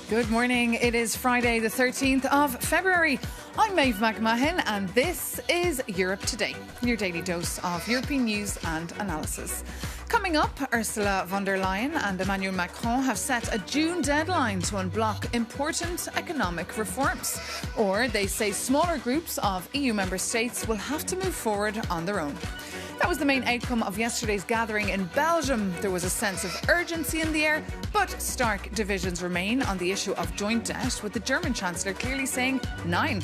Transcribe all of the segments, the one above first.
Good morning. It is Friday, the 13th of February. I'm Maeve McMahon, and this is Europe Today, your daily dose of European news and analysis. Coming up, Ursula von der Leyen and Emmanuel Macron have set a June deadline to unblock important economic reforms. Or they say smaller groups of EU member states will have to move forward on their own. That was the main outcome of yesterday's gathering in Belgium. There was a sense of urgency in the air, but stark divisions remain on the issue of joint debt, with the German Chancellor clearly saying nein.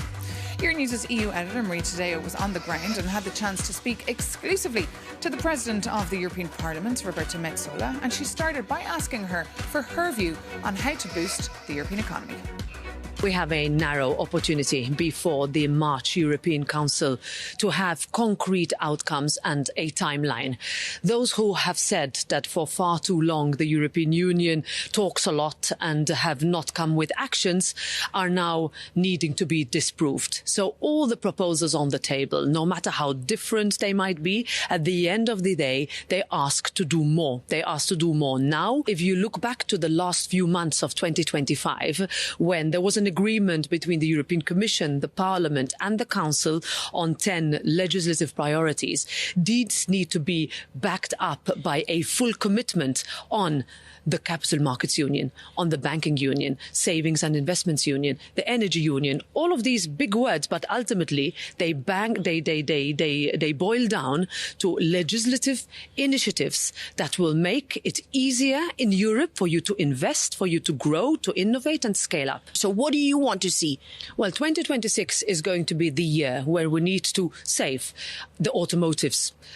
Euronews' EU editor Marie Tadeo was on the ground and had the chance to speak exclusively to the President of the European Parliament, Roberta Metsola, and she started by asking her for her view on how to boost the European economy. We have a narrow opportunity before the March European Council to have concrete outcomes and a timeline. Those who have said that for far too long the European Union talks a lot and have not come with actions are now needing to be disproved. So all the proposals on the table, no matter how different they might be, at the end of the day, they ask to do more. They ask to do more now. If you look back to the last few months of 2025, when there was an agreement between the European Commission, the Parliament and the Council on 10 legislative priorities, these need to be backed up by a full commitment on the Capital Markets Union, on the Banking Union, Savings and Investments Union, the Energy Union, all of these big words, but ultimately they boil down to legislative initiatives that will make it easier in Europe for you to invest, for you to grow, to innovate and scale up. So what do you want to see? Well, 2026 is going to be the year where we need to save the automotive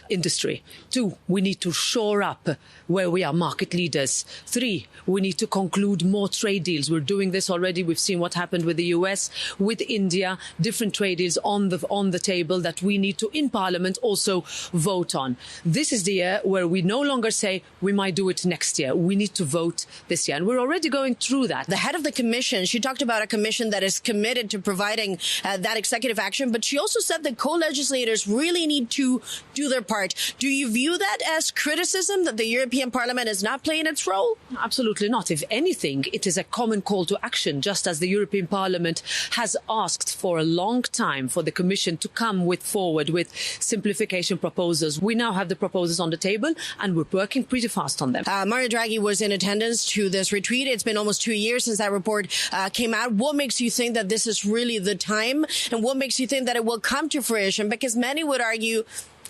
industry. 2, we need to shore up where we are market leaders. 3, we need to conclude more trade deals. We're doing this already. We've seen what happened with the US, with India, different trade deals on the table that we need to, in Parliament, also vote on. This is the year where we no longer say we might do it next year. We need to vote this year. And we're already going through that. The head of the Commission, she talked about a commission that is committed to providing that executive action, but she also said that co-legislators really need to do their part. Do you view that as criticism, that the European Parliament is not playing its role? Absolutely not. If anything, it is a common call to action, just as the European Parliament has asked for a long time for the Commission to come forward with simplification proposals. We now have the proposals on the table and we're working pretty fast on them. Mario Draghi was in attendance to this retreat. It's been almost 2 years since that report came out. What makes you think that this is really the time? And what makes you think that it will come to fruition? Because many would argue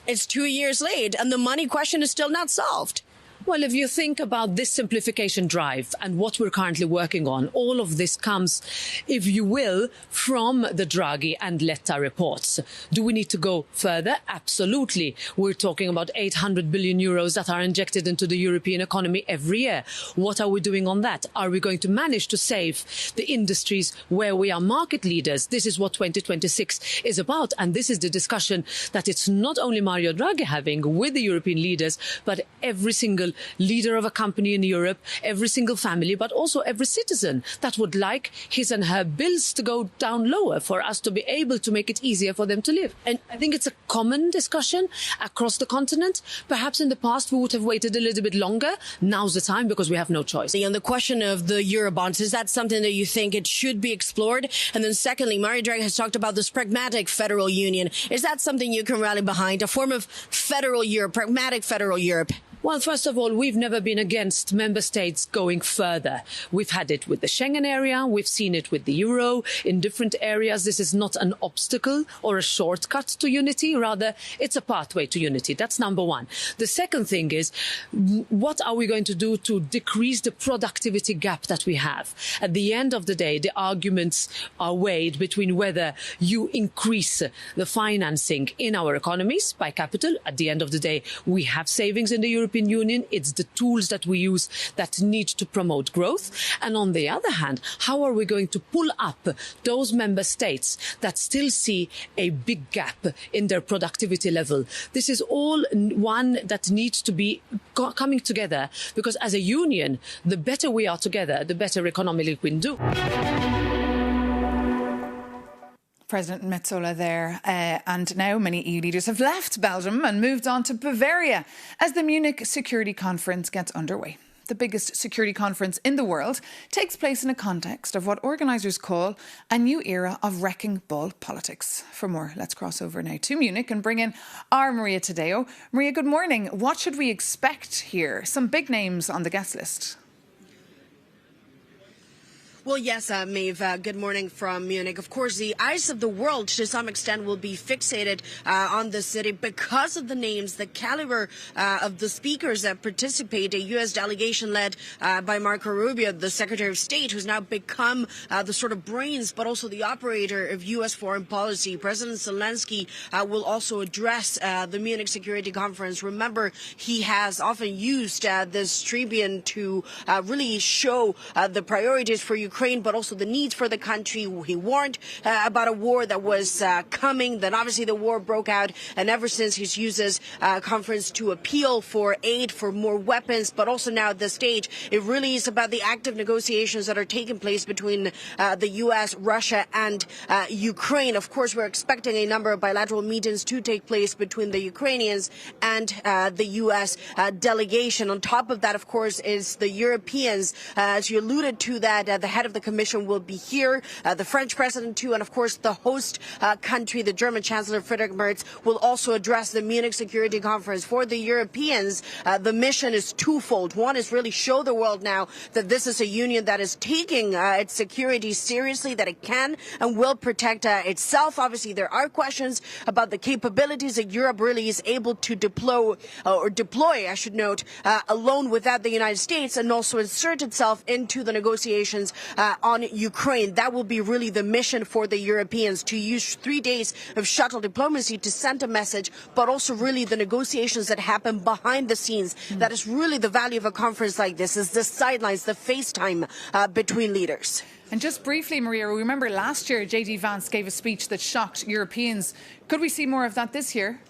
it's 2 years late and the money question is still not solved. Well, if you think about this simplification drive and what we're currently working on, all of this comes, if you will, from the Draghi and Letta reports. Do we need to go further? Absolutely. We're talking about 800 billion euros that are injected into the European economy every year. What are we doing on that? Are we going to manage to save the industries where we are market leaders? This is what 2026 is about. And this is the discussion that it's not only Mario Draghi having with the European leaders, but every single leader of a company in Europe, every single family, but also every citizen that would like his and her bills to go down lower for us to be able to make it easier for them to live. And I think it's a common discussion across the continent. Perhaps in the past we would have waited a little bit longer. Now's the time because we have no choice. And the question of the Eurobonds, is that something that you think it should be explored? And then secondly, Mario Draghi has talked about this pragmatic federal union. Is that something you can rally behind, a form of federal Europe, pragmatic federal Europe? Well, first of all, we've never been against member states going further. We've had it with the Schengen area. We've seen it with the euro in different areas. This is not an obstacle or a shortcut to unity. Rather, it's a pathway to unity. That's number one. The second thing is, what are we going to do to decrease the productivity gap that we have? At the end of the day, the arguments are weighed between whether you increase the financing in our economies by capital. At the end of the day, we have savings in the European Union. It's the tools that we use that need to promote growth. And on the other hand, how are we going to pull up those member states that still see a big gap in their productivity level? This is all one that needs to be coming together, because as a union, the better we are together, the better economically we can do. President Metsola there. And now many EU leaders have left Belgium and moved on to Bavaria as the Munich Security Conference gets underway. the biggest security conference in the world, takes place in a context of what organisers call a new era of wrecking ball politics. For more, let's cross over now to Munich and bring in our Maria Tadeo. Maria, good morning. What should we expect here? Some big names on the guest list. Well, yes, Maeve, good morning from Munich. Of course, the eyes of the world, to some extent, will be fixated on the city because of the names, the caliber of the speakers that participate. A U.S. delegation led by Marco Rubio, the Secretary of State, who's now become the sort of brains, but also the operator of U.S. foreign policy. President Zelensky will also address the Munich Security Conference. Remember, he has often used this tribune to really show the priorities for Ukraine, but also the needs for the country. He warned about a war that was coming. Then obviously the war broke out, and ever since he's used this conference to appeal for aid, for more weapons, but also now at this stage, it really is about the active negotiations that are taking place between the U.S., Russia, and Ukraine. Of course, we're expecting a number of bilateral meetings to take place between the Ukrainians and the U.S. delegation. On top of that, of course, is the Europeans. As you alluded to that, the head of the Commission will be here, the French president too, and of course the host country, the German Chancellor Friedrich Merz, will also address the Munich Security Conference. For the Europeans, the mission is twofold. One is really show the world now that this is a union that is taking its security seriously, that it can and will protect itself. Obviously, there are questions about the capabilities that Europe really is able to deploy, I should note, alone without the United States, and also insert itself into the negotiations on Ukraine. That will be really the mission for the Europeans, to use 3 days of shuttle diplomacy to send a message, but also really the negotiations that happen behind the scenes. That is really the value of a conference like this, is the sidelines, the FaceTime between leaders. And just briefly, Maria, remember last year J.D. Vance gave a speech that shocked Europeans. Could we see more of that this year?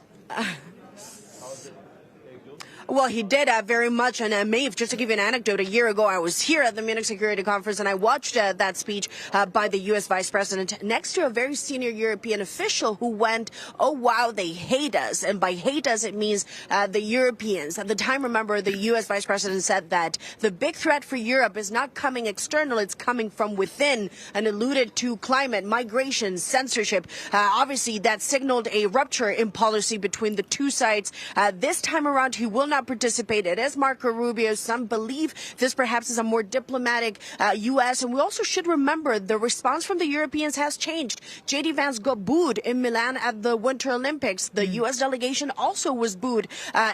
Well, he did very much. And Maeve, just to give you an anecdote, a year ago I was here at the Munich Security Conference and I watched that speech by the U.S. Vice President next to a very senior European official who went, "Oh, wow, they hate us." And by hate us, it means the Europeans. At the time, remember, the U.S. Vice President said that the big threat for Europe is not coming external, it's coming from within, and alluded to climate, migration, censorship. Obviously, that signaled a rupture in policy between the two sides. This time around, he will not participate. It is Marco Rubio. Some believe this perhaps is a more diplomatic U.S. And we also should remember the response from the Europeans has changed. J.D. Vance got booed in Milan at the Winter Olympics. The U.S. delegation also was booed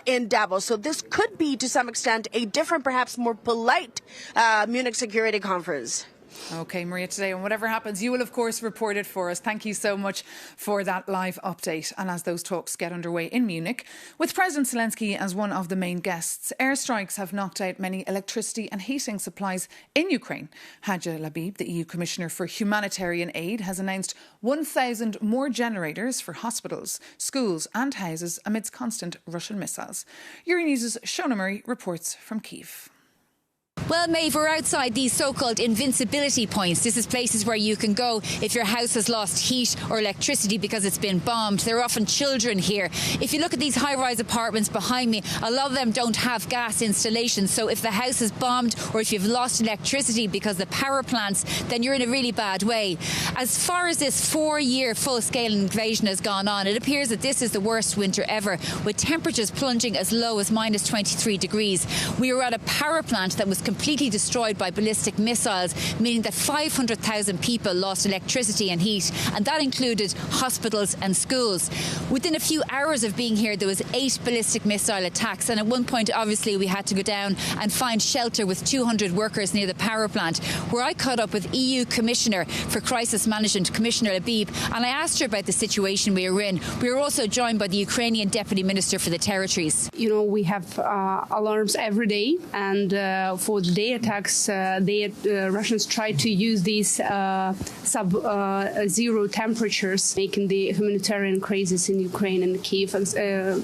in Davos. So this could be, to some extent, a different, perhaps more polite Munich Security Conference. OK, Maria, today, and whatever happens, you will, of course, report it for us. Thank you so much for that live update. And as those talks get underway in Munich, with President Zelensky as one of the main guests, airstrikes have knocked out many electricity and heating supplies in Ukraine. Hadja Labib, the EU Commissioner for Humanitarian Aid, has announced 1,000 more generators for hospitals, schools and houses amidst constant Russian missiles. Euronews' Shona Murray reports from Kyiv. Well, Maeve, we're outside these so-called invincibility points. This is places where you can go if your house has lost heat or electricity because it's been bombed. There are often children here. If you look at these high-rise apartments behind me, a lot of them don't have gas installations. So if the house is bombed or if you've lost electricity because of the power plants, then you're in a really bad way. As far as this 4-year full-scale invasion has gone on, it appears that this is the worst winter ever, with temperatures plunging as low as minus 23 degrees. We were at a power plant that was completely destroyed by ballistic missiles, meaning that 500,000 people lost electricity and heat, and that included hospitals and schools. Within a few hours of being here, there was 8 ballistic missile attacks, and at one point, obviously, we had to go down and find shelter with 200 workers near the power plant, where I caught up with EU Commissioner for Crisis Management, Commissioner Labib, and I asked her about the situation we were in. We were also joined by the Ukrainian Deputy Minister for the Territories. You know, we have alarms every day, and for before the day attacks, Russians tried to use these sub-zero temperatures, making the humanitarian crisis in Ukraine and Kyiv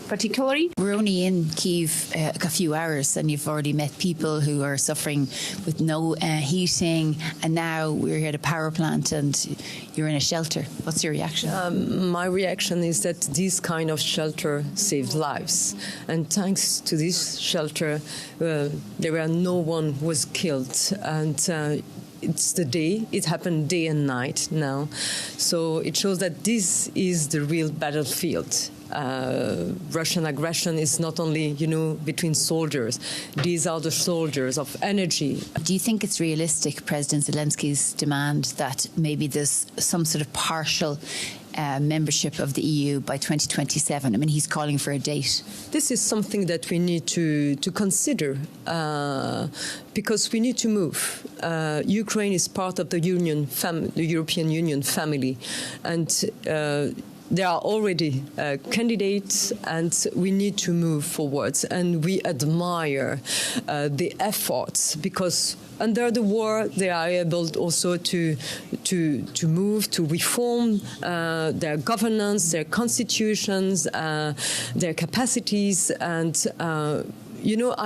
particularly. We're only in Kyiv a few hours, and you've already met people who are suffering with no heating, and now we're here at a power plant and you're in a shelter. What's your reaction? My reaction is that this kind of shelter saves lives, and thanks to this shelter, no one was killed, and it happened day and night now, so it shows that this is the real battlefield. Russian aggression is not only, between soldiers. These are the soldiers of energy. Do you think it's realistic, President Zelensky's demand that maybe there's some sort of partial membership of the EU by 2027? I mean, he's calling for a date. This is something that we need to consider because we need to move. Ukraine is part of the European Union family, and there are already candidates, and we need to move forwards. And we admire the efforts, because under the war they are able also to move, to reform their governance, their constitutions, their capacities, and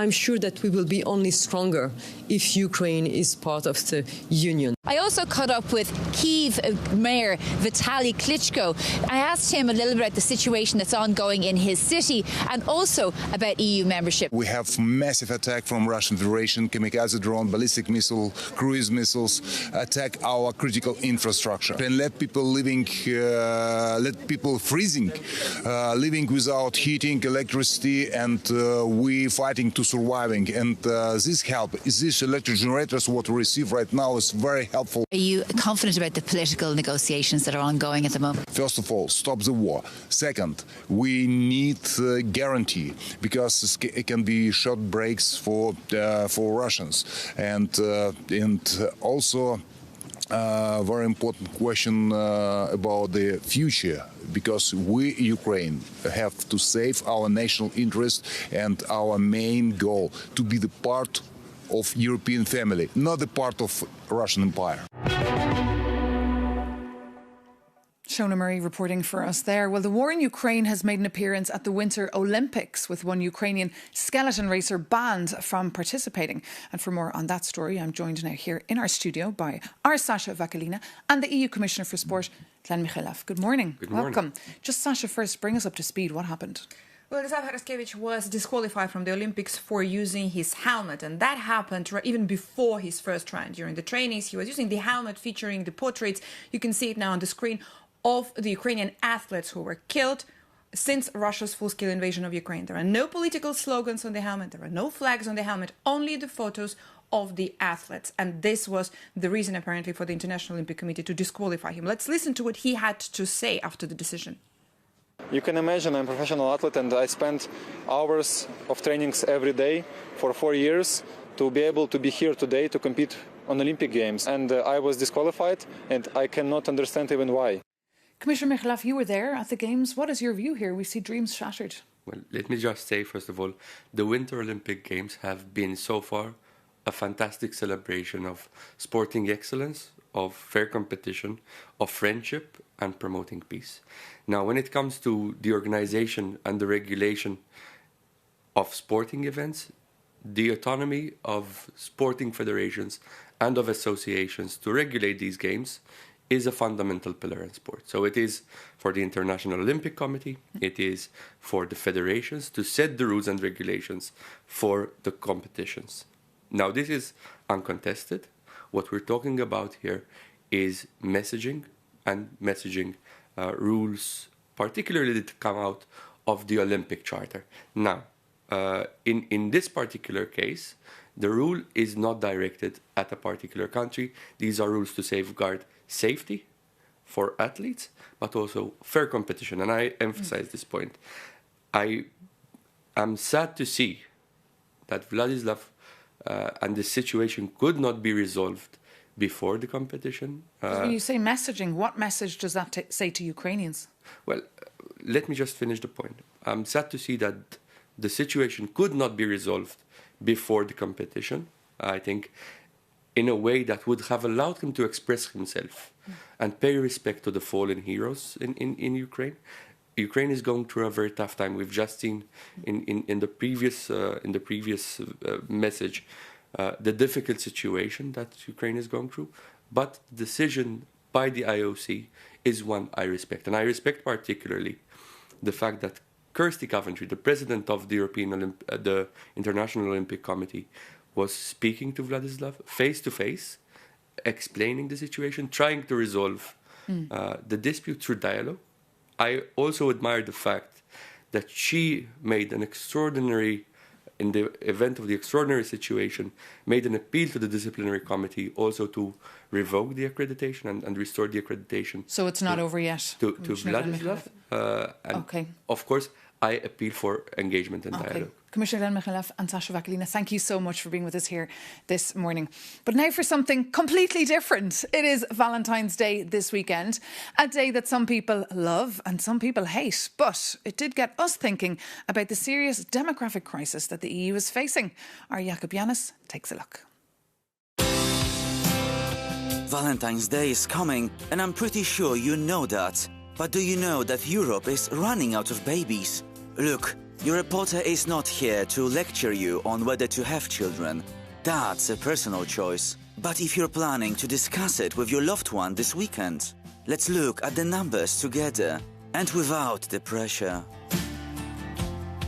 I'm sure that we will be only stronger if Ukraine is part of the Union. I also caught up with Kyiv Mayor Vitaly Klitschko. I asked him a little bit about the situation that's ongoing in his city and also about EU membership. We have massive attack from Russian Federation, kamikaze drone, ballistic missile, cruise missiles, attack our critical infrastructure, and let people freezing, living without heating, electricity, and we fighting to surviving. And this help, these electric generators, what we receive right now, is very helpful. Are you confident about the political negotiations that are ongoing at the moment? First of all, stop the war. Second, we need guarantee, because it can be short breaks for Russians, and also very important question about the future, because we, Ukraine, have to save our national interest and our main goal to be the part of European family, not the part of Russian Empire. Shona Murray reporting for us there. Well, the war in Ukraine has made an appearance at the Winter Olympics, with one Ukrainian skeleton racer banned from participating. And for more on that story, I'm joined now here in our studio by our Sasha Vakalina and the EU Commissioner for Sport, Glenn Michailov. Good morning. Good morning. Welcome. Just, Sasha, first, bring us up to speed. What happened? Well, Zaharashkevich was disqualified from the Olympics for using his helmet, and that happened even before his first run. During the trainings, he was using the helmet featuring the portraits. You can see it now on the screen, of the Ukrainian athletes who were killed since Russia's full-scale invasion of Ukraine. There are no political slogans on the helmet. There are no flags on the helmet, only the photos of the athletes. And this was the reason, apparently, for the International Olympic Committee to disqualify him. Let's listen to what he had to say after the decision. You can imagine I'm a professional athlete, and I spent hours of trainings every day for 4 years to be able to be here today to compete on Olympic Games. And I was disqualified, and I cannot understand even why. Commissioner Michailov, you were there at the Games. What is your view here? We see dreams shattered. Well, let me just say, first of all, the Winter Olympic Games have been so far a fantastic celebration of sporting excellence, of fair competition, of friendship, and promoting peace. Now, when it comes to the organization and the regulation of sporting events, the autonomy of sporting federations and of associations to regulate these games is a fundamental pillar in sport. So it is for the International Olympic Committee, it is for the federations to set the rules and regulations for the competitions. Now, this is uncontested. What we're talking about here is messaging and messaging rules, particularly that come out of the Olympic Charter. Now, in this particular case, the rule is not directed at a particular country. These are rules to safeguard safety for athletes, but also fair competition. And I emphasize this point. I am sad to see that Vladislav and the situation could not be resolved before the competition. When you say messaging, what message does that say to Ukrainians? Well, let me just finish the point. I'm sad to see that the situation could not be resolved before the competition. I think, in a way that would have allowed him to express himself and pay respect to the fallen heroes in Ukraine. Ukraine is going through a very tough time. We've just seen in the previous message the difficult situation that Ukraine is going through. But the decision by the IOC is one I respect. And I respect particularly the fact that Kirsty Coventry, the president of the the International Olympic Committee, was speaking to Vladislav face-to-face, explaining the situation, trying to resolve the dispute through dialogue. I also admire the fact that she made an extraordinary, in the event of the extraordinary situation, made an appeal to the disciplinary committee also to revoke the accreditation and restore the accreditation. So it's not over yet? To Vladislav. And of course, I appeal for engagement and dialogue. Commissioner Glenn Michailov and Sasha Vakalina, thank you so much for being with us here this morning. But now for something completely different. It is Valentine's Day this weekend, a day that some people love and some people hate. But it did get us thinking about the serious demographic crisis that the EU is facing. Our Jakub Janis takes a look. Valentine's Day is coming, and I'm pretty sure you know that. But do you know that Europe is running out of babies? Look, your reporter is not here to lecture you on whether to have children. That's a personal choice. But if you're planning to discuss it with your loved one this weekend, let's look at the numbers together and without the pressure.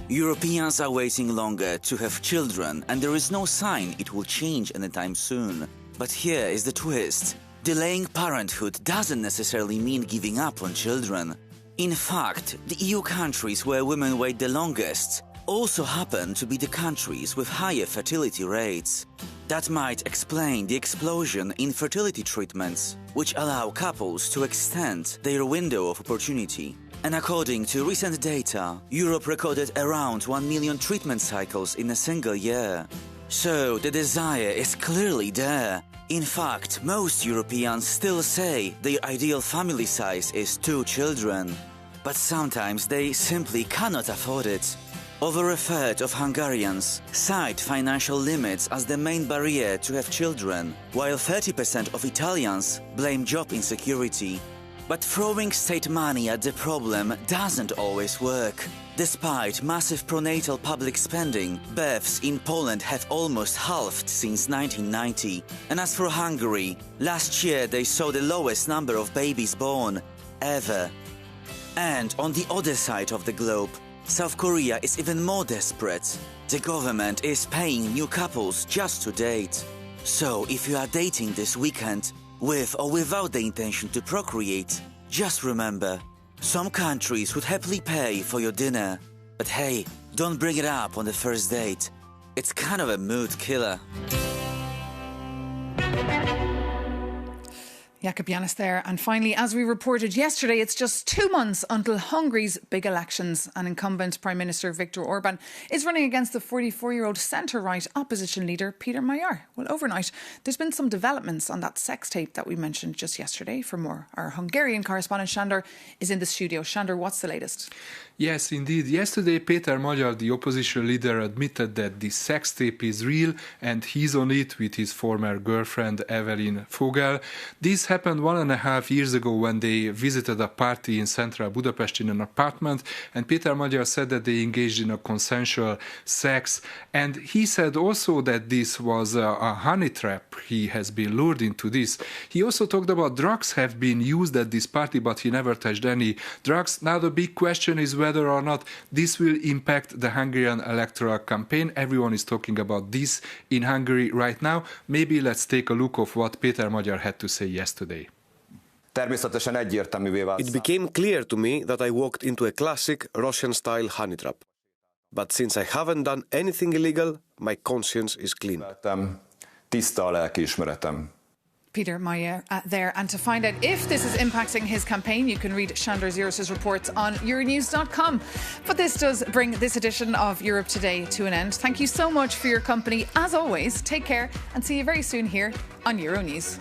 Europeans are waiting longer to have children, and there is no sign it will change anytime soon. But here is the twist. Delaying parenthood doesn't necessarily mean giving up on children. In fact, the EU countries where women wait the longest also happen to be the countries with higher fertility rates. That might explain the explosion in fertility treatments, which allow couples to extend their window of opportunity. And according to recent data, Europe recorded around 1 million treatment cycles in a single year. So the desire is clearly there. In fact, most Europeans still say their ideal family size is 2 children. But sometimes they simply cannot afford it. Over a third of Hungarians cite financial limits as the main barrier to have children, while 30% of Italians blame job insecurity. But throwing state money at the problem doesn't always work. Despite massive pronatal public spending, births in Poland have almost halved since 1990. And as for Hungary, last year they saw the lowest number of babies born ever. And on the other side of the globe, South Korea is even more desperate. The government is paying new couples just to date. So if you are dating this weekend, with or without the intention to procreate, just remember, some countries would happily pay for your dinner. But hey, don't bring it up on the first date. It's kind of a mood killer. Jakub Janis there. And finally, as we reported yesterday, it's just 2 months until Hungary's big elections. And incumbent Prime Minister Viktor Orban is running against the 44-year-old centre-right opposition leader Peter Magyar. Well, overnight, there's been some developments on that sex tape that we mentioned just yesterday. For more, our Hungarian correspondent Sándor is in the studio. Sándor, what's the latest? Yes, indeed. Yesterday, Peter Magyar, the opposition leader, admitted that the sex tape is real and he's on it with his former girlfriend, Evelyn Fogel. This happened 1.5 years ago when they visited a party in central Budapest in an apartment, and Peter Magyar said that they engaged in a consensual sex. And he said also that this was a honey trap. He has been lured into this. He also talked about drugs have been used at this party, but he never touched any drugs. Now the big question is whether or not this will impact the Hungarian electoral campaign. Everyone is talking about this in Hungary right now. Maybe let's take a look of what Peter Magyar had to say yesterday. It became clear to me that I walked into a classic Russian-style honey trap. But since I haven't done anything illegal, my conscience is clean. Peter Magyar there. And to find out if this is impacting his campaign, you can read Sándor Zíros's reports on Euronews.com. But this does bring this edition of Europe Today to an end. Thank you so much for your company. As always, take care and see you very soon here on Euronews.